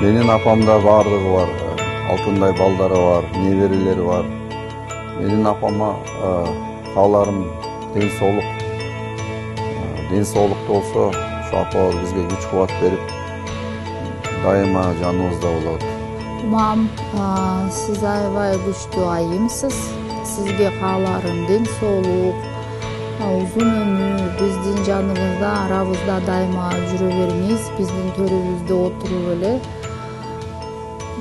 Менин апамда бардыгы бар. Алтындай балдары бар, неберелери бар. Менин апама кааларым ден соолук. Ден соолукта болсо, ушу апабыз бизге күч кубат берип, дайыма жаныбызда болот. Мам, сиз аябай күчтүү айымсыз. Сизге кааларым ден соолук, узун өмүр, биздин жаныбызда, арабызда дайыма жүрө бериңиз. Биздин төрүбүздө отуруп эле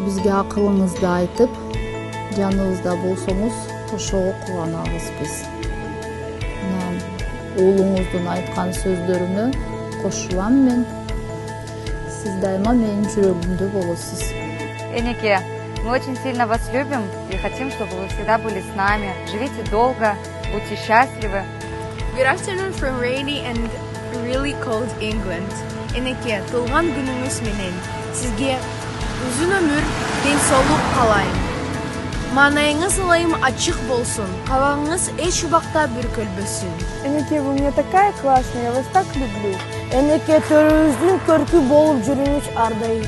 бизге акылыңызды айтып, жаныбызда болсоңуз, ошого кубанабыз биз. Уулуңуздун айткан сөздөрүнө кошулам мен. Сиз дайыма менин жүрөгүмдө болосуз. Энике, мы очень сильно вас любим и хотим, чтобы вы всегда были с нами. Живите долго, будьте счастливы. Good afternoon from rainy and really cold England. Энике, туулган күнүңүз менен сизге uzun ömür, ден соолук каалайм. Маанайыңыз ылайым ачык болсун, кабагыңыз эч убакта бүркөлбөсүн. Энике, вы мне такая классная, я вас так люблю. Энике, төрүбүздүн көркү болуп жүрүңүз ар дайым.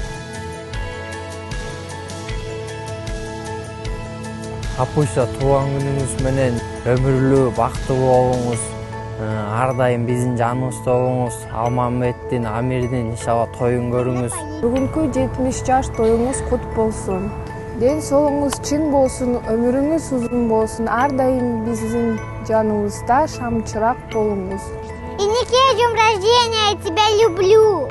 Апуша, туулган күнүңүз менен өмүрлүү бактылуу болуңуз, ар дайым биздин жаныбызда болуңуз, Алмамбеттин, Амирдин иншалла тоюн көрүңүз. Бүгүнкү 70 жаш тоюңуз кут болсун. Ден соолугуңуз чың болсун, өмүрүңүз узун болсун, ар дайым биздин жаныбызда шамчырак болуңуз. Энике, днем рождения, я тебя люблю.